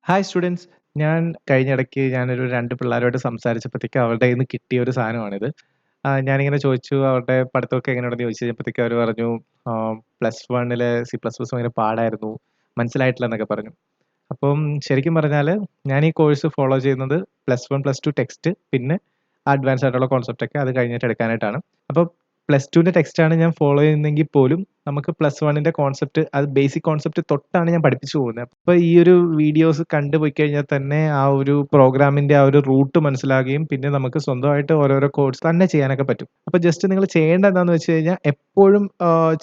Hi students. ഞാൻ കഴിഞ്ഞിടയ്ക്ക് ഞാനൊരു 2 പിള്ളേരുമായിട്ട് സംസാരിച്ചപ്പോഴത്തേക്ക് അവരുടെ കയ്യിന്ന് കിട്ടിയ ഒരു സാധനമാണിത്. ഞാനിങ്ങനെ ചോദിച്ചു അവരുടെ പഠിത്തമൊക്കെ എങ്ങനെയുണ്ടെന്ന് ചോദിച്ചു കഴിഞ്ഞപ്പോഴത്തേക്ക് അവർ പറഞ്ഞു, +1 സി പ്ലസ് പ്ലസ് ഭയങ്കര പാടായിരുന്നു, മനസ്സിലായിട്ടില്ലെന്നൊക്കെ പറഞ്ഞു. അപ്പം ശരിക്കും പറഞ്ഞാല് ഞാൻ ഈ കോഴ്സ് ഫോളോ ചെയ്യുന്നത് +1, +2 ടെക്സ്റ്റ് പിന്നെ അഡ്വാൻസ് ആയിട്ടുള്ള കോൺസെപ്റ്റ് ഒക്കെ അത് കഴിഞ്ഞിട്ട് എടുക്കാനായിട്ടാണ്. അപ്പോൾ +2ന്റെ ടെക്സ്റ്റാണ് ഞാൻ ഫോളോ ചെയ്യുന്നതെങ്കിൽ പോലും നമുക്ക് +1ന്റെ കോൺസെപ്റ്റ് അത് ബേസിക് കോൺസെപ്റ്റ് തൊട്ടാണ് ഞാൻ പഠിപ്പിച്ചു പോകുന്നത്. അപ്പോൾ ഈ ഒരു വീഡിയോസ് കണ്ടു പോയി കഴിഞ്ഞാൽ തന്നെ ആ ഒരു പ്രോഗ്രാമിന്റെ ആ ഒരു റൂട്ട് മനസ്സിലാകുകയും പിന്നെ നമുക്ക് സ്വന്തമായിട്ട് ഓരോരോ കോഴ്സ് തന്നെ ചെയ്യാനൊക്കെ പറ്റും. അപ്പോൾ ജസ്റ്റ് നിങ്ങൾ ചെയ്യേണ്ടത് എന്താണെന്ന് വെച്ച് കഴിഞ്ഞാൽ എപ്പോഴും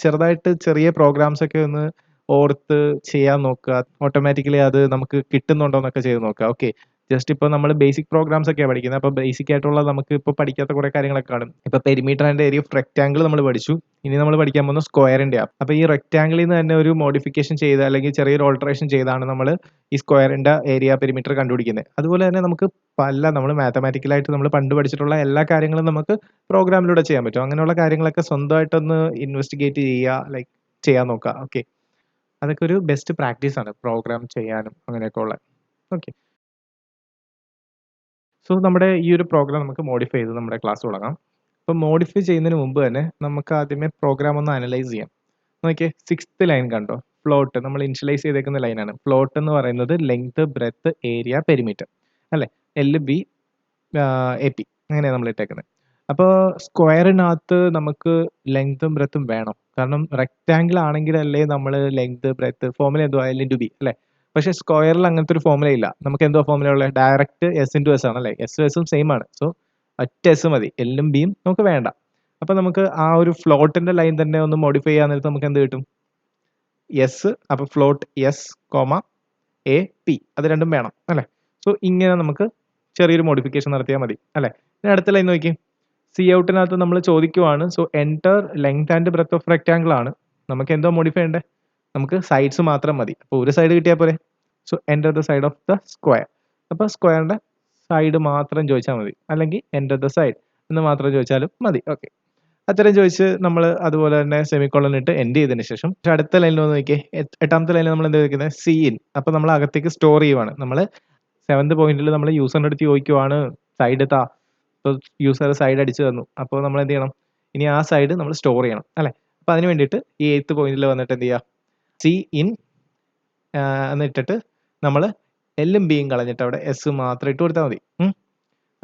ചെറുതായിട്ട് ചെറിയ പ്രോഗ്രാംസ് ഒക്കെ ഒന്ന് ഓർത്ത് ചെയ്യാൻ നോക്കുക. ഓട്ടോമാറ്റിക്കലി അത് നമുക്ക് കിട്ടുന്നുണ്ടോ എന്നൊക്കെ ചെയ്ത് നോക്കുക. ഓക്കെ. ജസ്റ്റ് ഇപ്പോൾ നമ്മൾ ബേസിക് പ്രോഗ്രാംസ് ഒക്കെയാണ് പഠിക്കുന്നത്. അപ്പോൾ ബേസിക് ആയിട്ടുള്ള നമുക്ക് ഇപ്പോൾ പഠിക്കാത്ത കുറേ കാര്യങ്ങളൊക്കെ കാണും. ഇപ്പോൾ perimeter and area of rectangle നമ്മൾ പഠിച്ചു. ഇനി നമ്മൾ പഠിക്കാൻ പോകുന്നത് സ്ക്വയറിന്റെയാണ്. അപ്പോൾ ഈ റെക്ടാംഗിളിൽ നിന്ന് തന്നെ ഒരു മോഡിഫിക്കേഷൻ ചെയ്ത് അല്ലെങ്കിൽ ചെറിയൊരു ഓൾട്ടറേഷൻ ചെയ്താണ് നമ്മൾ ഈ സ്ക്വയറിന്റെ ഏരിയ പെരിമീറ്റർ കണ്ടുപിടിക്കുന്നത്. അതുപോലെ തന്നെ നമുക്ക് നമ്മൾ മാത്തമാറ്റിക്കലായിട്ട് നമ്മൾ പണ്ട് പഠിച്ചിട്ടുള്ള എല്ലാ കാര്യങ്ങളും നമുക്ക് പ്രോഗ്രാമിലൂടെ ചെയ്യാൻ പറ്റും. അങ്ങനെയുള്ള കാര്യങ്ങളൊക്കെ സ്വന്തമായിട്ടൊന്ന് ഇൻവെസ്റ്റിഗേറ്റ് ചെയ്യുക, ലൈക്ക് ചെയ്യാൻ നോക്കുക. ഓക്കെ. അതൊക്കെ ഒരു ബെസ്റ്റ് പ്രാക്ടീസ് ആണ് പ്രോഗ്രാം ചെയ്യാനും അങ്ങനെയൊക്കെ ഉള്ള. ഓക്കെ. സോ നമ്മുടെ ഈ ഒരു പ്രോഗ്രാം നമുക്ക് മോഡിഫൈ ചെയ്ത് നമ്മുടെ ക്ലാസ് തുടങ്ങാം. അപ്പോൾ മോഡിഫൈ ചെയ്യുന്നതിന് മുമ്പ് തന്നെ നമുക്ക് ആദ്യമേ പ്രോഗ്രാം ഒന്ന് അനലൈസ് ചെയ്യാം. നോക്കിയേ, 6th ലൈൻ കണ്ടോ? ഫ്ലോട്ട് നമ്മൾ ഇനിഷ്യലൈസ് ചെയ്തേക്കുന്ന ലൈനാണ്. ഫ്ലോട്ട് എന്ന് പറയുന്നത് ലെങ്ത്, ബ്രെഡ്ത്ത്, ഏരിയ, പെരിമീറ്റർ അല്ലേ? LB AP അങ്ങനെയാണ് നമ്മൾ ഇട്ടേക്കുന്നത്. അപ്പോൾ സ്ക്വയറിനകത്ത് നമുക്ക് ലെങ്ത്തും ബ്രെഡ്ത്തും വേണം. കാരണം റെക്റ്റാങ്കിൾ ആണെങ്കിലല്ലേ നമ്മൾ ലെങ്ത്, ബ്രെഡ്ത്ത് ഫോർമുല എന്തുവാ? L/B അല്ലേ? പക്ഷേ സ്ക്വയറിൽ അങ്ങനത്തെ ഒരു ഫോർമുല ഇല്ല. നമുക്ക് എന്തുവാ ഫോർമുല ഉള്ളത്? ഡയറക്റ്റ് S/S ആണല്ലേ? എസും എസും സെയിം ആണ്. സോ ഒറ്റ എസ് മതി. എല്ലും ബിയും നമുക്ക് വേണ്ട. അപ്പോൾ നമുക്ക് ആ ഒരു ഫ്ലോട്ടിന്റെ ലൈൻ തന്നെ ഒന്ന് മോഡിഫൈ ചെയ്യാൻ നേരത്ത് നമുക്ക് എന്ത് കിട്ടും? എസ്. അപ്പോൾ ഫ്ലോട്ട് എസ്, AP അത് രണ്ടും വേണം അല്ലേ? സോ ഇങ്ങനെ നമുക്ക് ചെറിയൊരു മോഡിഫിക്കേഷൻ നടത്തിയാൽ മതി അല്ലേ? ഇനി അടുത്ത ലൈൻ നോക്കി. സി ഔട്ടിനകത്ത് നമ്മൾ ചോദിക്കുവാണ്. So enter length and breadth of rectangle ആണ്. നമുക്ക് എന്തോ മോഡിഫൈ ചെയ്യണ്ടേ? നമുക്ക് സൈഡ്സ് മാത്രം മതി. അപ്പോൾ ഒരു സൈഡ് കിട്ടിയാൽ പോരെ? So enter the side of the square. അപ്പോൾ സ്ക്വയറിന്റെ സൈഡ് മാത്രം ചോദിച്ചാൽ മതി. അല്ലെങ്കിൽ എൻറ്റർ ദ സൈഡ് എന്ന് മാത്രം ചോദിച്ചാലും മതി. ഓക്കെ. അത്തരം ചോദിച്ച് നമ്മൾ അതുപോലെ തന്നെ സെമിക്കോളൻ ഇട്ട് എൻഡ് ചെയ്തതിന് ശേഷം അടുത്ത ലൈനിൽ വന്ന് നോക്കിയേ. 8ാമത്തെ ലൈനിൽ നമ്മൾ എന്താ ചോദിക്കുന്നത്? C in. അപ്പോൾ നമ്മൾ അകത്തേക്ക് സ്റ്റോർ ചെയ്യുവാണ്. നമ്മൾ 7th പോയിന്റിൽ നമ്മൾ യൂസറിന്റെ അടുത്ത് ചോദിക്കുവാണ് സൈഡ് താ. ഇപ്പോൾ യൂസർ സൈഡ് അടിച്ചു തന്നു. അപ്പോൾ നമ്മൾ എന്ത് ചെയ്യണം? ഇനി ആ സൈഡ് നമ്മൾ സ്റ്റോർ ചെയ്യണം അല്ലേ? അപ്പോൾ അതിന് വേണ്ടിയിട്ട് ഈ 8th പോയിന്റിൽ വന്നിട്ട് എന്ത് ചെയ്യുക? സി ഇൻ എന്നിട്ടിട്ട് നമ്മൾ എല്ലും ബിയും കളഞ്ഞിട്ട് അവിടെ എസ് മാത്രം ഇട്ട് കൊടുത്താൽ മതി.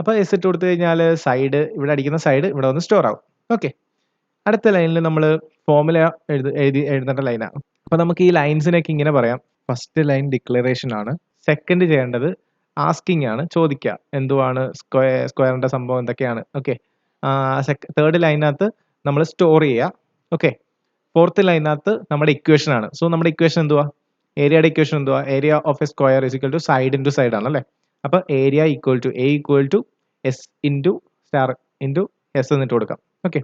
അപ്പോൾ എസ് ഇട്ട് കൊടുത്തു കഴിഞ്ഞാൽ സൈഡ് ഇവിടെ അടിക്കുന്ന സൈഡ് ഇവിടെ വന്ന് സ്റ്റോർ ആവും. ഓക്കെ. അടുത്ത ലൈനിൽ നമ്മൾ ഫോർമുല എഴുതേണ്ട ലൈനാണ്. അപ്പോൾ നമുക്ക് ഈ ലൈൻസിനൊക്കെ ഇങ്ങനെ പറയാം. ഫസ്റ്റ് ലൈൻ ഡിക്ലറേഷൻ ആണ്. സെക്കൻഡ് ചെയ്യേണ്ടത് ആസ്കിങ് ആണ്, ചോദിക്കുക എന്തുവാണ് സ്ക്വയറിന്റെ സംഭവം എന്തൊക്കെയാണ്. ഓക്കെ. തേർഡ് ലൈനകത്ത് നമ്മൾ സ്റ്റോർ ചെയ്യുക. ഓക്കെ. ഫോർത്ത് ലൈനകത്ത് നമ്മുടെ ഇക്വേഷൻ ആണ്. സോ നമ്മുടെ ഇക്വേഷൻ എന്തുവാ? ഏരിയയുടെ ഇക്വേഷൻ എന്തുവാ? Area of a square is equal to side into side ആണ് അല്ലേ? അപ്പോൾ area equal to A equal to S into star into S എന്നിട്ട് കൊടുക്കാം. ഓക്കെ.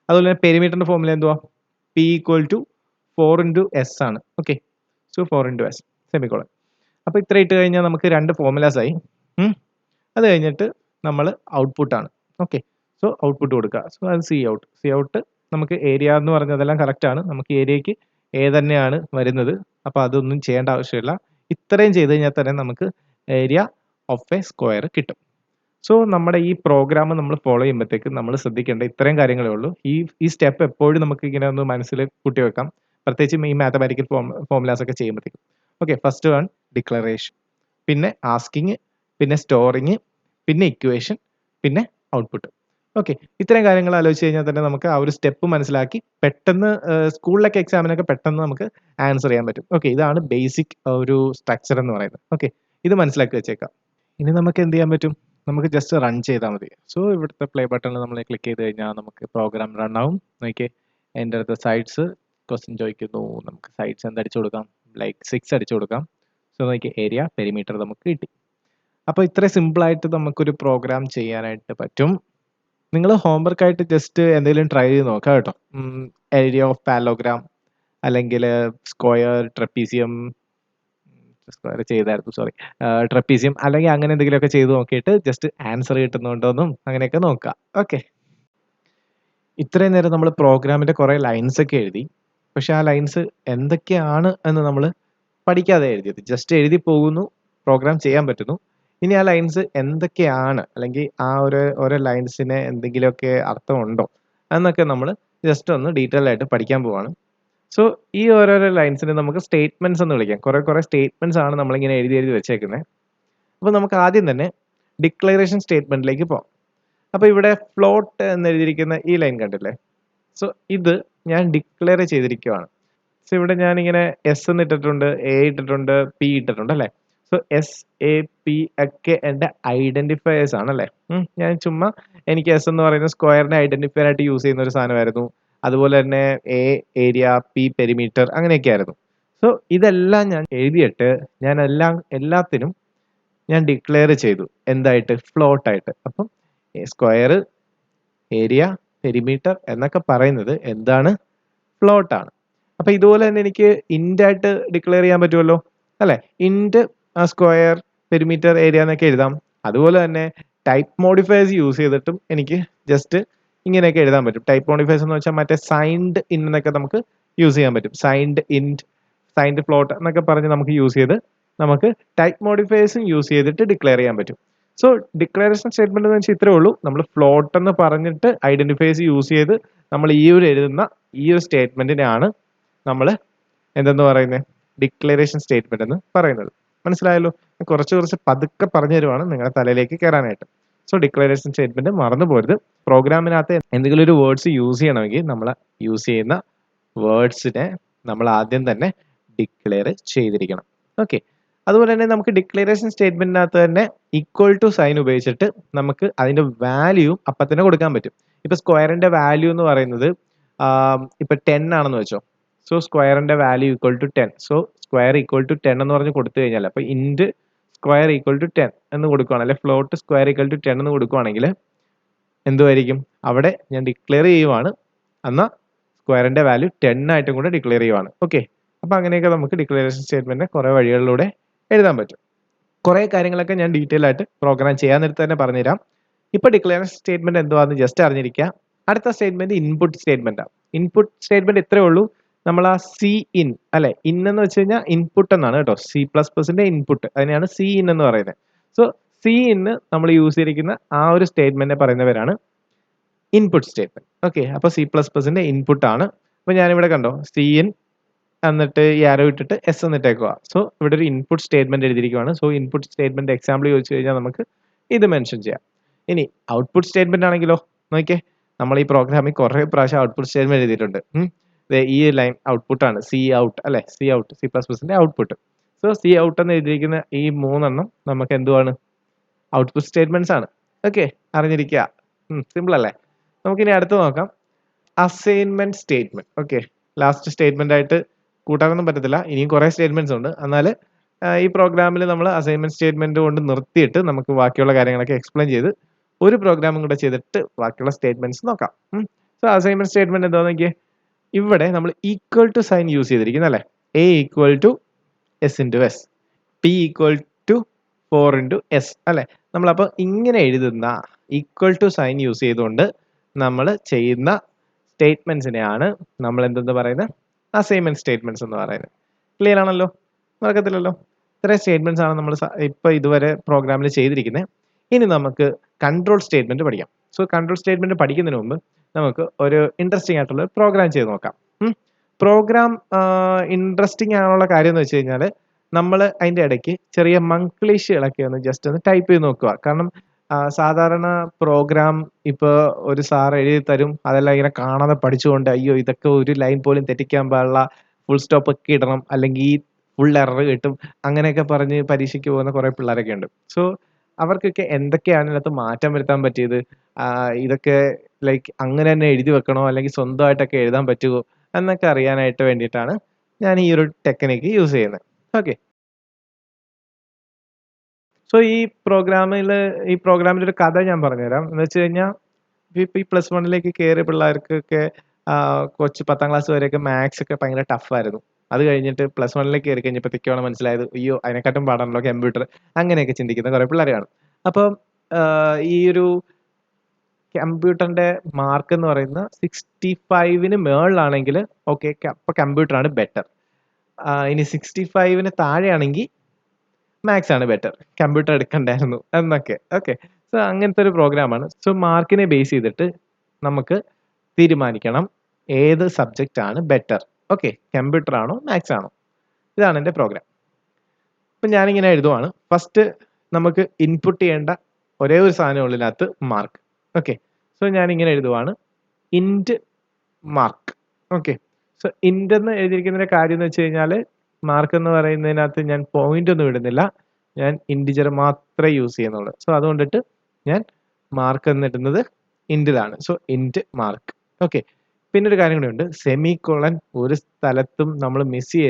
അതുപോലെ തന്നെ പെരിമീറ്ററിന്റെ ഫോർമുല എന്തുവാ? P equal to 4 into S ആണ്. Okay. So 4 into S semicolon. അപ്പോൾ ഇത്ര ഇട്ട് കഴിഞ്ഞാൽ നമുക്ക് 2 ഫോർമുലാസ് ആയി. അത് കഴിഞ്ഞിട്ട് നമ്മൾ ഔട്ട്പുട്ട് ആണ്. ഓക്കെ. സോ ഔട്ട്പുട്ട് കൊടുക്കുക. സോ അത് സി ഔട്ട് നമുക്ക് ഏരിയ എന്ന് പറഞ്ഞതെല്ലാം കറക്റ്റ് ആണ്. നമുക്ക് ഏരിയയ്ക്ക് A തന്നെയാണ് വരുന്നത്. അപ്പോൾ അതൊന്നും ചെയ്യേണ്ട ആവശ്യമില്ല. ഇത്രയും ചെയ്ത് കഴിഞ്ഞാൽ തന്നെ നമുക്ക് ഏരിയ ഓഫ് എ സ്ക്വയർ കിട്ടും. സോ നമ്മുടെ ഈ പ്രോഗ്രാം നമ്മൾ ഫോളോ ചെയ്യുമ്പോഴത്തേക്ക് നമ്മൾ ശ്രദ്ധിക്കേണ്ട ഇത്രയും കാര്യങ്ങളേ ഉള്ളൂ. ഈ സ്റ്റെപ്പ് എപ്പോഴും നമുക്ക് ഇങ്ങനെ ഒന്ന് മനസ്സിൽ കൂട്ടി വെക്കാം. പ്രത്യേകിച്ചും ഈ മാത്തമാറ്റിക്കൽ ഫോർമുലാസ് ഒക്കെ ചെയ്യുമ്പോഴത്തേക്കും. ഓക്കെ. ഫസ്റ്റ് വൺ ഡിക്ലറേഷൻ, പിന്നെ ആസ്കിങ്, പിന്നെ സ്റ്റോറിങ്, പിന്നെ ഇക്വേഷൻ, പിന്നെ ഔട്ട്പുട്ട്. ഓക്കെ. ഇത്രയും കാര്യങ്ങൾ ആലോചിച്ച് കഴിഞ്ഞാൽ തന്നെ നമുക്ക് ആ ഒരു സ്റ്റെപ്പ് മനസ്സിലാക്കി പെട്ടെന്ന് സ്കൂളിലൊക്കെ എക്സാമിനൊക്കെ പെട്ടെന്ന് നമുക്ക് ആൻസർ ചെയ്യാൻ പറ്റും. ഓക്കെ. ഇതാണ് ബേസിക് ഒരു സ്ട്രക്ചർ എന്ന് പറയുന്നത്. ഓക്കെ. ഇത് മനസ്സിലാക്കി വെച്ചേക്കാം. ഇനി നമുക്ക് എന്ത് ചെയ്യാൻ പറ്റും? നമുക്ക് ജസ്റ്റ് റൺ ചെയ്താൽ മതി. സോ ഇവിടുത്തെ പ്ലേ ബട്ടണിൽ നമ്മൾ ക്ലിക്ക് ചെയ്ത് കഴിഞ്ഞാൽ നമുക്ക് പ്രോഗ്രാം റൺ ആവും. നോക്കിയേ, എൻ്റർ ദ സൈഡ്സ് ക്വസ്റ്റ്യൻ ചോദിക്കുന്നു. നമുക്ക് സൈഡ്സ് എന്ത് അടിച്ചു കൊടുക്കാം? ലൈക്ക് 6 അടിച്ചു കൊടുക്കാം. സോ നോക്കിയേ, ഏരിയ പെരിമീറ്റർ നമുക്ക് കിട്ടി. അപ്പോൾ ഇത്രയും സിമ്പിളായിട്ട് നമുക്കൊരു പ്രോഗ്രാം ചെയ്യാനായിട്ട് പറ്റും. നിങ്ങൾ ഹോംവർക്കായിട്ട് ജസ്റ്റ് എന്തെങ്കിലും ട്രൈ ചെയ്ത് നോക്കാം കേട്ടോ. ഏരിയ ഓഫ് പാരലോഗ്രാം അല്ലെങ്കിൽ സ്ക്വയർ, ട്രപ്പീസിയം സ്ക്വയർ ചെയ്തായിരുന്നു, സോറി, ട്രപ്പീസിയം അല്ലെങ്കിൽ അങ്ങനെ എന്തെങ്കിലുമൊക്കെ ചെയ്ത് നോക്കിയിട്ട് ജസ്റ്റ് ആൻസർ കിട്ടുന്നുണ്ടോയെന്നും അങ്ങനെയൊക്കെ നോക്കുക. ഓക്കെ. ഇത്രയും നേരം നമ്മൾ പ്രോഗ്രാമിൻ്റെ കുറേ ലൈൻസ് ഒക്കെ എഴുതി. പക്ഷേ ആ ലൈൻസ് എന്തൊക്കെയാണ് എന്ന് നമ്മൾ പഠിക്കാതെ എഴുതിയത്. ജസ്റ്റ് എഴുതി പോകുന്നു, പ്രോഗ്രാം ചെയ്യാൻ പറ്റുന്നു. ഇനി ആ ലൈൻസ് എന്തൊക്കെയാണ് അല്ലെങ്കിൽ ആ ഓരോ ലൈൻസിന് എന്തെങ്കിലുമൊക്കെ അർത്ഥമുണ്ടോ എന്നൊക്കെ നമ്മൾ ജസ്റ്റ് ഒന്ന് ഡീറ്റെയിൽ ആയിട്ട് പഠിക്കാൻ പോവാണ്. സോ ഈ ഓരോരോ ലൈൻസിനെ നമുക്ക് സ്റ്റേറ്റ്മെന്റ്സ് എന്ന് വിളിക്കാം. കുറെ സ്റ്റേറ്റ്മെന്റ്സ് ആണ് നമ്മളിങ്ങനെ എഴുതി വെച്ചേക്കുന്നത്. അപ്പോൾ നമുക്ക് ആദ്യം തന്നെ ഡിക്ലറേഷൻ സ്റ്റേറ്റ്മെന്റിലേക്ക് പോകാം. അപ്പോൾ ഇവിടെ ഫ്ലോട്ട് എന്ന് എഴുതിയിരിക്കുന്ന ഈ ലൈൻ കണ്ടില്ലേ? സോ ഇത് ഞാൻ ഡിക്ലെയർ ചെയ്തിരിക്കുകയാണ്. സോ ഇവിടെ ഞാനിങ്ങനെ എസ് എന്ന് ഇട്ടിട്ടുണ്ട്, എ ഇട്ടിട്ടുണ്ട്, പി ഇട്ടിട്ടുണ്ട് അല്ലേ? സോ എസ്, എ, പി ഒക്കെ എൻ്റെ ഐഡന്റിഫയേഴ്സ് ആണ് അല്ലേ? ഞാൻ ചുമ്മാ എനിക്ക് എസ് എന്ന് പറയുന്ന സ്ക്വയറിനെ ഐഡന്റിഫയർ ആയിട്ട് യൂസ് ചെയ്യുന്ന ഒരു സാധനമായിരുന്നു. അതുപോലെ തന്നെ എ ഏരിയ, പി പെരിമീറ്റർ അങ്ങനെയൊക്കെ ആയിരുന്നു. സോ ഇതെല്ലാം ഞാൻ എഴുതിയിട്ട് ഞാൻ എല്ലാത്തിനും ഞാൻ ഡിക്ലെയർ ചെയ്തു എന്തായിട്ട്? ഫ്ലോട്ട് ആയിട്ട്. അപ്പം സ്ക്വയർ, ഏരിയ, പെരിമീറ്റർ എന്നൊക്കെ പറയുന്നത് എന്താണ്? ഫ്ലോട്ട് ആണ്. അപ്പൊ ഇതുപോലെ തന്നെ എനിക്ക് ഇന്റ് ആയിട്ട് ഡിക്ലെയർ ചെയ്യാൻ പറ്റുമല്ലോ അല്ലെ? ഇന്റ് സ്ക്വയർ, പെരിമീറ്റർ, ഏരിയ എന്നൊക്കെ എഴുതാം. അതുപോലെ തന്നെ ടൈപ്പ് മോഡിഫയേഴ്സ് യൂസ് ചെയ്തിട്ടും എനിക്ക് ജസ്റ്റ് ഇങ്ങനെയൊക്കെ എഴുതാൻ പറ്റും. ടൈപ്പ് മോഡിഫയേഴ്സ് എന്ന് വെച്ചാൽ മറ്റേ സൈൻഡ് ഇൻ എന്നൊക്കെ നമുക്ക് യൂസ് ചെയ്യാൻ പറ്റും. സൈൻഡ് ഇന്റ്, സൈൻഡ് ഫ്ലോട്ട് എന്നൊക്കെ പറഞ്ഞ് നമുക്ക് യൂസ് ചെയ്ത് നമുക്ക് ടൈപ്പ് മോഡിഫയേഴ്സും യൂസ് ചെയ്തിട്ട് ഡിക്ലെയർ ചെയ്യാൻ പറ്റും. സോ ഡിക്ലറേഷൻ സ്റ്റേറ്റ്മെന്റ് എന്ന് വെച്ചാൽ ഇത്രേ ഉള്ളൂ. നമ്മൾ ഫ്ലോട്ട് എന്ന് പറഞ്ഞിട്ട് ഐഡന്റിഫയേഴ്സ് യൂസ് ചെയ്ത് നമ്മൾ ഈ ഒരു എഴുതുന്ന ഈ ഒരു സ്റ്റേറ്റ്മെന്റിനെയാണ് നമ്മൾ എന്തെന്ന് പറയുന്നത്? ഡിക്ലറേഷൻ സ്റ്റേറ്റ്മെന്റ് എന്ന് പറയുന്നത്. മനസ്സിലായല്ലോ? കുറച്ച് പതുക്കെ പറഞ്ഞു തരുവാണ് നിങ്ങളുടെ തലയിലേക്ക് കയറാനായിട്ട്. സോ ഡിക്ലറേഷൻ സ്റ്റേറ്റ്മെന്റ് മറന്നു പോരുത്. പ്രോഗ്രാമിനകത്ത് എന്തെങ്കിലും ഒരു വേർഡ്സ് യൂസ് ചെയ്യണമെങ്കിൽ നമ്മൾ യൂസ് ചെയ്യുന്ന വേർഡ്സിനെ നമ്മൾ ആദ്യം തന്നെ ഡിക്ലെയർ ചെയ്തിരിക്കണം. ഓക്കെ. അതുപോലെ തന്നെ നമുക്ക് ഡിക്ലറേഷൻ സ്റ്റേറ്റ്മെന്റിനകത്ത് തന്നെ ഈക്വൽ ടു സൈൻ ഉപയോഗിച്ചിട്ട് നമുക്ക് അതിന്റെ വാല്യൂ അപ്പം തന്നെ കൊടുക്കാൻ പറ്റും. ഇപ്പൊ സ്ക്വയറിന്റെ വാല്യൂ എന്ന് പറയുന്നത് ഇപ്പൊ 10 ആണെന്ന് വെച്ചോ. സോ സ്ക്വയറിന്റെ value equal to 10. So square equal to 10 എന്ന് പറഞ്ഞ് കൊടുത്തു കഴിഞ്ഞാൽ അപ്പൊ ഇന്റ് സ്ക്വയർ ഈക്വൽ ടു 10 എന്ന് കൊടുക്കുകയാണ്, അല്ലെ ഫ്ലോട്ട് സ്ക്വയർ ഈക്വൽ ടു 10 എന്ന് കൊടുക്കുകയാണെങ്കിൽ എന്തുമായിരിക്കും? അവിടെ ഞാൻ ഡിക്ലെയർ ചെയ്യുവാണ്, എന്നാൽ സ്ക്വയറിന്റെ വാല്യൂ 10 ആയിട്ടും കൂടെ ഡിക്ലെയർ ചെയ്യുവാണ്. ഓക്കെ. അപ്പൊ അങ്ങനെയൊക്കെ നമുക്ക് ഡിക്ലറേഷൻ സ്റ്റേറ്റ്മെന്റിനെ കുറെ വഴികളിലൂടെ എഴുതാൻ പറ്റും. കുറെ കാര്യങ്ങളൊക്കെ ഞാൻ ഡീറ്റെയിൽ ആയിട്ട് പ്രോഗ്രാം ചെയ്യാൻ നേരത്തെ തന്നെ പറഞ്ഞുതരാം. ഇപ്പൊ ഡിക്ലറേഷൻ സ്റ്റേറ്റ്മെന്റ് എന്തുവാന്ന് ജസ്റ്റ് അറിഞ്ഞിരിക്കുക. അടുത്ത സ്റ്റേറ്റ്മെന്റ് ഇൻപുട്ട് സ്റ്റേറ്റ്മെന്റ് ആണ്. ഇൻപുട്ട് സ്റ്റേറ്റ്മെന്റ് ഇത്രേ ഉള്ളൂ. നമ്മൾ ആ സി ഇൻ അല്ലെ, ഇൻ എന്ന് വെച്ച് കഴിഞ്ഞാൽ ഇൻപുട്ട് എന്നാണ് കേട്ടോ. C++ന്റെ ഇൻപുട്ട്, അതിനെയാണ് സി ഇൻ എന്ന് പറയുന്നത്. സോ സി ഇൻ നമ്മൾ യൂസ് ചെയ്തിരിക്കുന്ന ആ ഒരു സ്റ്റേറ്റ്മെന്റിനെ പറയുന്നവരാണ് ഇൻപുട്ട് സ്റ്റേറ്റ്മെന്റ്. ഓക്കെ. അപ്പൊ C++ന്റെ ഇൻപുട്ട് ആണ്. അപ്പൊ ഞാനിവിടെ കണ്ടോ സി ഇൻ എന്നിട്ട് ഈ ആരോ ഇട്ടിട്ട് എസ് എന്നിട്ടേക്കുക. സോ ഇവിടെ ഒരു ഇൻപുട്ട് സ്റ്റേറ്റ്മെന്റ് എഴുതിയിരിക്കുകയാണ്. സോ ഇൻപുട്ട് സ്റ്റേറ്റ്മെന്റ് എക്സാമ്പിൾ ചോദിച്ചു കഴിഞ്ഞാൽ നമുക്ക് ഇത് മെൻഷൻ ചെയ്യാം. ഇനി ഔട്ട്പുട്ട് സ്റ്റേറ്റ്മെന്റ് ആണെങ്കിലോ നോക്കിയേ, നമ്മൾ ഈ പ്രോഗ്രാമിൽ കുറെ പ്രാവശ്യം ഔട്ട്പുട്ട് സ്റ്റേറ്റ്മെന്റ് എഴുതിയിട്ടുണ്ട്. ഈ ലൈൻ ഔട്ട്പുട്ട് ആണ്, സി ഔട്ട് അല്ലെ? സി ഔട്ട്, C++ന്റെ ഔട്ട്പുട്ട്. സോ സി ഔട്ട് എന്ന് എഴുതിയിരിക്കുന്ന ഈ 3 എണ്ണം നമുക്ക് എന്തുവാണ്? ഔട്ട്പുട്ട് സ്റ്റേറ്റ്മെന്റ്സ് ആണ്. ഓക്കെ, അറിഞ്ഞിരിക്കുക. സിമ്പിൾ അല്ലേ? നമുക്കിനി അടുത്ത് നോക്കാം, assignment statement. Okay, last statement ആയിട്ട് കൂട്ടാനൊന്നും പറ്റത്തില്ല, ഇനിയും കുറെ സ്റ്റേറ്റ്മെന്റ്സ് ഉണ്ട്. എന്നാൽ ഈ പ്രോഗ്രാമിൽ നമ്മൾ അസൈൻമെന്റ് സ്റ്റേറ്റ്മെന്റ് കൊണ്ട് നിർത്തിയിട്ട് നമുക്ക് ബാക്കിയുള്ള കാര്യങ്ങളൊക്കെ എക്സ്പ്ലെയിൻ ചെയ്ത് ഒരു പ്രോഗ്രാമും കൂടെ ചെയ്തിട്ട് ബാക്കിയുള്ള സ്റ്റേറ്റ്മെന്റ്സ് നോക്കാം. സോ അസൈൻമെന്റ് സ്റ്റേറ്റ്മെന്റ് എന്താണെന്ന് നോക്കിയേ, ഇവിടെ നമ്മൾ ഈക്വൽ ടു സൈൻ യൂസ് ചെയ്തിരിക്കുന്നു അല്ലേ? A equal to S into S, P equal to 4 into S അല്ലെ? നമ്മളപ്പോൾ ഇങ്ങനെ എഴുതുന്ന ഈക്വൽ ടു സൈൻ യൂസ് ചെയ്തുകൊണ്ട് നമ്മൾ ചെയ്യുന്ന സ്റ്റേറ്റ്മെന്റ്സിനെയാണ് നമ്മൾ എന്തെന്ന് പറയുന്നത്? അസൈൻമെന്റ് സ്റ്റേറ്റ്മെന്റ്സ് എന്ന് പറയുന്നത്. ക്ലിയർ ആണല്ലോ? മറക്കത്തില്ലല്ലോ? ഇത്രയും സ്റ്റേറ്റ്മെന്റ്സ് ആണ് നമ്മൾ ഇപ്പൊ ഇതുവരെ പ്രോഗ്രാമിൽ ചെയ്തിരിക്കുന്നത്. ഇനി നമുക്ക് കൺട്രോൾ സ്റ്റേറ്റ്മെന്റ് പഠിക്കാം. സോ കൺട്രോൾ സ്റ്റേറ്റ്മെന്റ് പഠിക്കുന്നതിന് മുമ്പ് നമുക്ക് ഒരു ഇൻട്രസ്റ്റിംഗ് ആയിട്ടുള്ള പ്രോഗ്രാം ചെയ്ത് നോക്കാം. പ്രോഗ്രാം ഇൻട്രസ്റ്റിംഗ് ആണുള്ള കാര്യം എന്ന് വെച്ച് കഴിഞ്ഞാൽ നമ്മൾ അതിൻ്റെ ഇടയ്ക്ക് ചെറിയ മംഗ്ലീഷുകളൊക്കെ ഒന്ന് ജസ്റ്റ് ഒന്ന് ടൈപ്പ് ചെയ്ത് നോക്കുക. കാരണം സാധാരണ പ്രോഗ്രാം ഇപ്പോൾ ഒരു സാർ എഴുതി തരും, അതെല്ലാം ഇങ്ങനെ കാണാതെ പഠിച്ചുകൊണ്ട് അയ്യോ ഇതൊക്കെ ഒരു ലൈൻ പോലും തെറ്റിക്കാൻ പാടില്ല, ഫുൾ സ്റ്റോപ്പ് ഒക്കെ ഇടണം, അല്ലെങ്കിൽ ഫുൾ എറർ കിട്ടും, അങ്ങനെയൊക്കെ പറഞ്ഞ് പരീക്ഷയ്ക്ക് പോകുന്ന കുറേ പിള്ളേരൊക്കെ ഉണ്ട്. സോ അവർക്കൊക്കെ എന്തൊക്കെയാണ് ഇതിനകത്ത് മാറ്റം വരുത്താൻ പറ്റിയത്, ഇതൊക്കെ ലൈക്ക് അങ്ങനെ തന്നെ എഴുതി വെക്കണോ അല്ലെങ്കിൽ സ്വന്തമായിട്ടൊക്കെ എഴുതാൻ പറ്റുമോ എന്നൊക്കെ അറിയാനായിട്ട് വേണ്ടിയിട്ടാണ് ഞാൻ ഈ ഒരു ടെക്നിക്ക് യൂസ് ചെയ്യുന്നത്. ഓക്കെ. സോ ഈ പ്രോഗ്രാമിൻ്റെ ഒരു കഥ ഞാൻ പറഞ്ഞുതരാം. എന്ന് വെച്ച് കഴിഞ്ഞാൽ ഇപ്പം ഈ +1 കയറിയ പിള്ളേർക്കൊക്കെ കൊച്ച് 10ാം ക്ലാസ് വരെയൊക്കെ മാത്സ് ഒക്കെ ഭയങ്കര ടഫായിരുന്നു. അത് കഴിഞ്ഞിട്ട് +1 കയറി കഴിഞ്ഞപ്പോഴത്തേക്കാണ് മനസ്സിലായത് അയ്യോ അതിനെക്കാട്ടും പാടാണല്ലോ കമ്പ്യൂട്ടർ, അങ്ങനെയൊക്കെ ചിന്തിക്കുന്ന കുറേ പിള്ളേരെ കാണും. അപ്പം ഈ ഒരു കമ്പ്യൂട്ടറിന്റെ മാർക്ക് എന്ന് പറയുന്ന 65ന് മേളിലാണെങ്കിൽ ഓക്കെ, അപ്പോൾ കമ്പ്യൂട്ടറാണ് ബെറ്റർ. ഇനി 65ന് താഴെയാണെങ്കിൽ മാത്സ് ആണ് ബെറ്റർ, കമ്പ്യൂട്ടർ എടുക്കണ്ടായിരുന്നു എന്നൊക്കെ. ഓക്കെ, സോ അങ്ങനത്തെ ഒരു പ്രോഗ്രാമാണ്. സോ മാർക്കിനെ ബേസ് ചെയ്തിട്ട് നമുക്ക് തീരുമാനിക്കണം ഏത് സബ്ജക്റ്റ് ആണ് ബെറ്റർ. ഓക്കെ, കമ്പ്യൂട്ടർ ആണോ മാത്സ് ആണോ? ഇതാണ് എൻ്റെ പ്രോഗ്രാം. അപ്പം ഞാനിങ്ങനെ എഴുതുവാണ്. ഫസ്റ്റ് നമുക്ക് ഇൻപുട്ട് ചെയ്യേണ്ട ഒരേ ഒരു സാധനം ഉള്ളിനകത്ത് മാർക്ക്. ഓക്കെ, സോ ഞാനിങ്ങനെ എഴുതുവാണ് ഇൻറ്റ് മാർക്ക്. ഓക്കെ, സോ ഇൻറ്റ് എന്ന് എഴുതിയിരിക്കുന്നതിൻ്റെ കാര്യം എന്ന് വെച്ച് കഴിഞ്ഞാൽ മാർക്ക് എന്ന് പറയുന്നതിനകത്ത് ഞാൻ പോയിന്റ് ഒന്നും ഇടുന്നില്ല, ഞാൻ ഇൻറ്റിജർ മാത്രമേ യൂസ് ചെയ്യുന്നുള്ളൂ. സോ അതുകൊണ്ടിട്ട് ഞാൻ മാർക്ക് എന്നിടുന്നത് ഇൻറ്റിലാണ്. So int mark. ഓക്കെ, പിന്നെ ഒരു കാര്യം കൂടി ഉണ്ട്, സെമി കോളൻ ഒരു സ്ഥലത്തും നമ്മൾ മിസ്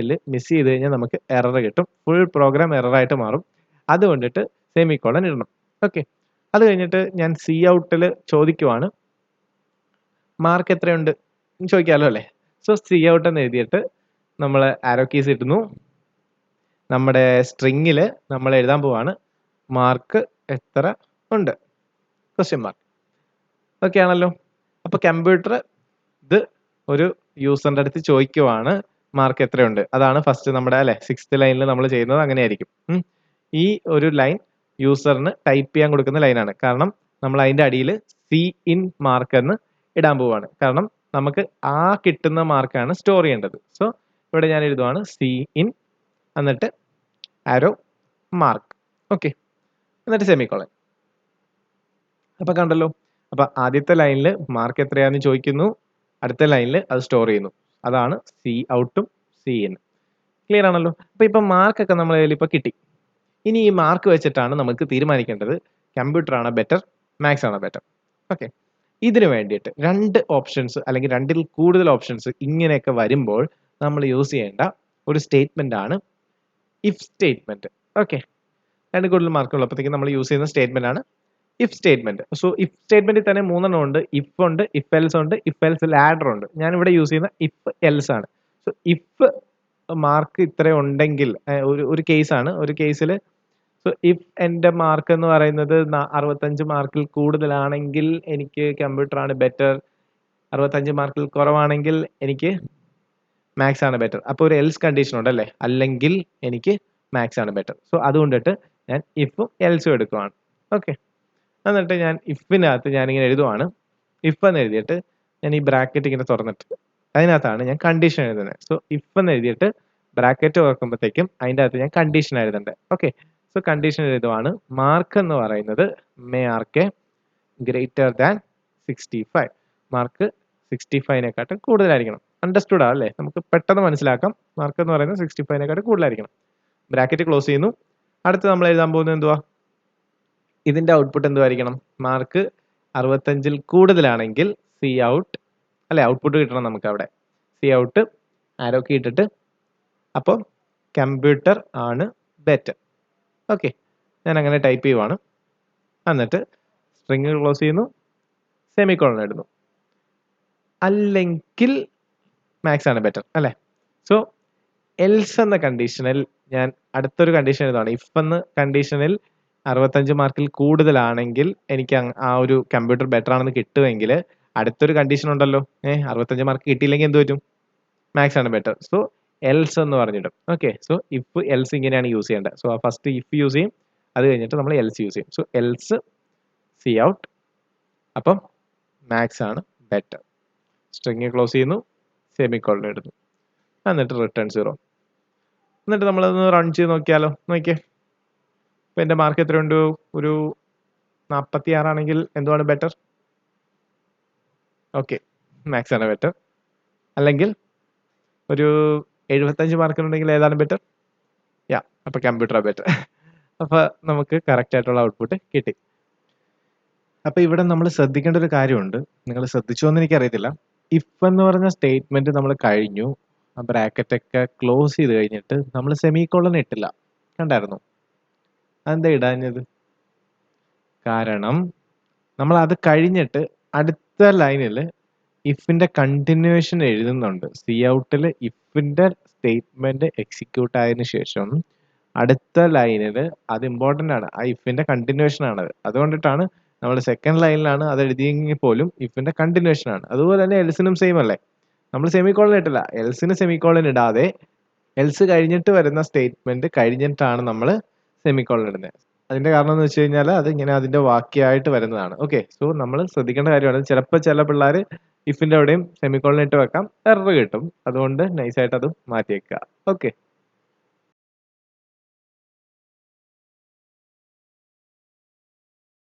ചെയ്ത് കഴിഞ്ഞാൽ നമുക്ക് എറർ കിട്ടും, ഫുൾ പ്രോഗ്രാം എററായിട്ട് മാറും. അതുകൊണ്ടിട്ട് സെമി കോളൻ ഇടണം. ഓക്കെ, അത് കഴിഞ്ഞിട്ട് ഞാൻ സി ഔട്ടിൽ ചോദിക്കുവാണ് മാർക്ക് എത്രയുണ്ട് ചോദിക്കാമല്ലോ അല്ലേ. സോ സി ഔട്ട് എന്ന് എഴുതിയിട്ട് നമ്മൾ ആരോ കീസ് ഇടുന്നു. നമ്മുടെ സ്ട്രിങ്ങിൽ നമ്മൾ എഴുതാൻ പോവാണ് മാർക്ക് എത്ര ഉണ്ട്, ക്വസ്റ്റ്യൻ മാർക്ക്. ഓക്കെ ആണല്ലോ. അപ്പോൾ കമ്പ്യൂട്ടർ ഇത് ഒരു യൂസറിൻ്റെ അടുത്ത് ചോദിക്കുവാണ് മാർക്ക് എത്രയുണ്ട്. അതാണ് ഫസ്റ്റ് നമ്മുടെ അല്ലെ 6th ലൈനിൽ നമ്മൾ ചെയ്യുന്നത് അങ്ങനെയായിരിക്കും. ഈ ഒരു ലൈൻ യൂസറിന് ടൈപ്പ് ചെയ്യാൻ കൊടുക്കുന്ന ലൈനാണ്. കാരണം നമ്മൾ അതിൻ്റെ അടിയിൽ സി ഇൻ മാർക്ക് എന്ന് ഇടാൻ പോവാണ്. കാരണം നമുക്ക് ആ കിട്ടുന്ന മാർക്കാണ് സ്റ്റോർ ചെയ്യേണ്ടത്. സോ ഇവിടെ ഞാൻ എഴുതുവാണ് സി ഇൻ എന്നിട്ട് ആരോ മാർക്ക്. ഓക്കെ, എന്നിട്ട് സെമിക്കോളൻ. അപ്പൊ കണ്ടല്ലോ. അപ്പൊ ആദ്യത്തെ ലൈനിൽ മാർക്ക് എത്രയാണെന്ന് ചോദിക്കുന്നു, അടുത്ത ലൈനിൽ അത് സ്റ്റോർ ചെയ്യുന്നു. അതാണ് സി ഔട്ടും സി ഇൻ. ക്ലിയർ ആണല്ലോ. അപ്പൊ ഇപ്പൊ മാർക്കൊക്കെ നമ്മളെ കയ്യിൽ ഇപ്പൊ കിട്ടി. ഇനി ഈ മാർക്ക് വെച്ചിട്ടാണ് നമുക്ക് തീരുമാനിക്കേണ്ടത് കമ്പ്യൂട്ടർ ആണോ ബെറ്റർ മാത്സ് ആണോ ബെറ്റർ. ഓക്കെ, ഇതിനു വേണ്ടിയിട്ട് 2 ഓപ്ഷൻസ് അല്ലെങ്കിൽ 2ൽ കൂടുതൽ ഓപ്ഷൻസ് ഇങ്ങനെയൊക്കെ വരുമ്പോൾ നമ്മൾ യൂസ് ചെയ്യേണ്ട ഒരു സ്റ്റേറ്റ്മെന്റ് ആണ് ഇഫ് സ്റ്റേറ്റ്മെന്റ്. ഓക്കെ, 2 കൂടുതൽ മാർക്ക് ഉള്ളപ്പോഴത്തേക്കും നമ്മൾ യൂസ് ചെയ്യുന്ന സ്റ്റേറ്റ്മെന്റ് ആണ് ഇഫ് സ്റ്റേറ്റ്മെന്റ്. സോ ഇഫ് സ്റ്റേറ്റ്മെന്റിൽ തന്നെ 3 ഉണ്ട്. ഇഫ് ഉണ്ട്, ഇഫ് എൽസ് ഉണ്ട്, ഇഫ് എൽസ് ലാഡർ ഉണ്ട്. ഞാൻ ഇവിടെ യൂസ് ചെയ്യുന്ന ഇഫ് എൽസ് ആണ്. സോ ഇഫ് മാർക്ക് ഇത്ര ഉണ്ടെങ്കിൽ ഒരു കേസാണ്. ഒരു കേസിൽ സോ ഇഫ് എൻ്റെ മാർക്ക് എന്ന് പറയുന്നത് 65 മാർക്കിൽ കൂടുതലാണെങ്കിൽ എനിക്ക് കമ്പ്യൂട്ടർ ആണ് ബെറ്റർ, 65 മാർക്കിൽ കുറവാണെങ്കിൽ എനിക്ക് മാത്സ് ആണ് ബെറ്റർ. അപ്പോൾ ഒരു എൽസ് കണ്ടീഷൻ ഉണ്ടല്ലേ, അല്ലെങ്കിൽ എനിക്ക് മാത്സ് ആണ് ബെറ്റർ. സോ അതുകൊണ്ടിട്ട് ഞാൻ ഇഫും എൽസും എടുക്കുവാണ്. ഓക്കെ, എന്നിട്ട് ഞാൻ ഇഫിനകത്ത് ഞാനിങ്ങനെ എഴുതുവാണ്. ഇഫ് എന്ന് എഴുതിയിട്ട് ഞാൻ ഈ ബ്രാക്കറ്റ് ഇങ്ങനെ തുറന്നിട്ട് അതിനകത്താണ് ഞാൻ കണ്ടീഷൻ എഴുതുന്നത്. സോ ഇഫ് എന്ന് എഴുതിയിട്ട് ബ്രാക്കറ്റ് തുറക്കുമ്പോഴത്തേക്കും അതിൻ്റെ അകത്ത് ഞാൻ കണ്ടീഷൻ എഴുതണ്ടേ. ഓക്കെ, സോ കണ്ടീഷൻ എഴുതുവാണ് മാർക്ക് എന്ന് പറയുന്നത് മാർക്ക് ഗ്രേറ്റർ ദാൻ 65. മാർക്ക് 65നേക്കാട്ടും കൂടുതലായിരിക്കണം. അണ്ടർസ്റ്റുഡ് അല്ലേ, നമുക്ക് പെട്ടെന്ന് മനസ്സിലാക്കാം. മാർക്ക് എന്ന് പറയുന്നത് 65നേക്കാട്ടും കൂടുതലായിരിക്കണം. ബ്രാക്കറ്റ് ക്ലോസ് ചെയ്യുന്നു. അടുത്ത് നമ്മൾ എഴുതാൻ പോകുന്നത് എന്തുവാ, ഇതിന്റെ ഔട്ട്പുട്ട് എന്തുമായിരിക്കണം, മാർക്ക് 65ൽ കൂടുതലാണെങ്കിൽ സി ഔട്ട് അല്ലെ, ഔട്ട്പുട്ട് കിട്ടണം നമുക്ക് അവിടെ. സി ഔട്ട് ആരോ കീ ഇട്ടിട്ട് അപ്പോൾ കമ്പ്യൂട്ടർ ആണ് ബെറ്റർ. ഓക്കെ, ഞാൻ അങ്ങനെ ടൈപ്പ് ചെയ്യുവാണ്. എന്നിട്ട് സ്ട്രിങ് ക്ലോസ് ചെയ്യുന്നു, സെമിക്കോളൻ ഇടുന്നു. അല്ലെങ്കിൽ മാത്സ് ആണ് ബെറ്റർ അല്ലേ. സോ എൽസ് എന്ന കണ്ടീഷനിൽ ഞാൻ അടുത്തൊരു കണ്ടീഷൻ എഴുതുകയാണ്. ഇഫ് എന്ന കണ്ടീഷനിൽ 65 മാർക്കിൽ കൂടുതലാണെങ്കിൽ എനിക്ക് ആ ഒരു കമ്പ്യൂട്ടർ ബെറ്റർ ആണെന്ന് കിട്ടുമെങ്കിൽ അടുത്തൊരു കണ്ടീഷൻ ഉണ്ടല്ലോ, 65 മാർക്ക് കിട്ടിയില്ലെങ്കിൽ എന്ത് പറ്റും, മാത്സ് ആണ് ബെറ്റർ. സോ എൽസ് എന്ന് പറഞ്ഞിടും. ഓക്കെ, സോ ഇഫ് എൽസ് ഇങ്ങനെയാണ് യൂസ് ചെയ്യേണ്ടത്. സോ ഫസ്റ്റ് ഇഫ് യൂസ് ചെയ്യും, അത് കഴിഞ്ഞിട്ട് നമ്മൾ എൽസ് യൂസ് ചെയ്യും. സോ എൽസ് സി ഔട്ട്, അപ്പം മാത്സ് ആണ് ബെറ്റർ. സ്ട്രിങ് ക്ലോസ് ചെയ്യുന്നു, സെമിക്കോളൻ ഇടുന്നു, എന്നിട്ട് റിട്ടേൺ 0. എന്നിട്ട് നമ്മളതൊന്ന് റൺ ചെയ്ത് നോക്കിയാലോ. നോക്കിയേ, ഇപ്പം എൻ്റെ മാർക്ക് എത്രയുണ്ട്, ഒരു 46 ആണെങ്കിൽ എന്തുവാണ് ബെറ്റർ? ഓക്കെ, മാത്സ് ആണ് ബെറ്റർ. അല്ലെങ്കിൽ ഒരു 75 മാർക്കിനുണ്ടെങ്കിൽ ഏതാണ് ബെറ്റർ? യാ, അപ്പോൾ കമ്പ്യൂട്ടറാണ് ബെറ്റർ. അപ്പോൾ നമുക്ക് കറക്റ്റ് ആയിട്ടുള്ള ഔട്ട്പുട്ട് കിട്ടി. അപ്പോൾ ഇവിടെ നമ്മൾ ശ്രദ്ധിക്കേണ്ട ഒരു കാര്യമുണ്ട്, നിങ്ങൾ ശ്രദ്ധിച്ചോ എന്ന് എനിക്കറിയത്തില്ല. ഇഫ് എന്ന് പറഞ്ഞ സ്റ്റേറ്റ്മെന്റ് നമ്മൾ കഴിഞ്ഞു, ആ ബ്രാക്കറ്റൊക്കെ ക്ലോസ് ചെയ്ത് കഴിഞ്ഞിട്ട് നമ്മൾ സെമിക്കോളൻ ഇട്ടില്ല, കണ്ടായിരുന്നു? അതെന്താ ഇടാഞ്ഞത്? കാരണം നമ്മൾ അത് കഴിഞ്ഞിട്ട് അടുത്ത ലൈനിൽ ഇഫിന്റെ കണ്ടിന്യൂവേഷൻ എഴുതുന്നുണ്ട്. സി ഔട്ടിൽ ഇഫിന്റെ സ്റ്റേറ്റ്മെന്റ് എക്സിക്യൂട്ട് ആയതിനു ശേഷം അടുത്ത ലൈനിൽ അത് ഇമ്പോർട്ടൻ്റ് ആണ്, ആ ഇഫിന്റെ കണ്ടിന്യൂവേഷൻ ആണത്. അതുകൊണ്ടിട്ടാണ് നമ്മൾ സെക്കൻഡ് ലൈനിലാണ് അത് എഴുതിയെങ്കിൽ പോലും ഇഫിന്റെ കണ്ടിന്യൂവേഷൻ ആണ്. അതുപോലെ തന്നെ എൽസിനും സെയിം അല്ലേ, നമ്മൾ സെമിക്കോളൻ ഇട്ടില്ല, എൽസിന് സെമിക്കോളൻ ഇടാതെ എൽസ് കഴിഞ്ഞിട്ട് വരുന്ന സ്റ്റേറ്റ്മെന്റ് കഴിഞ്ഞിട്ടാണ് നമ്മൾ സെമിക്കോളൻ ഇടുന്നത്. അതിന്റെ കാരണം എന്ന് വെച്ച് കഴിഞ്ഞാൽ അത് ഇങ്ങനെ അതിന്റെ വാക്യമായിട്ട് വരുന്നതാണ്. ഓക്കെ. സോ നമ്മൾ ശ്രദ്ധിക്കേണ്ട കാര്യമാണ്. ചിലപ്പോൾ ചില പിള്ളേർ ഇഫിന്റെ അവിടെയും സെമിക്കോളൻ ഇട്ട് വെക്കാം, എറർ കിട്ടും. അതുകൊണ്ട് നൈസായിട്ട് അത് മാറ്റി വെക്കുക. ഓക്കെ.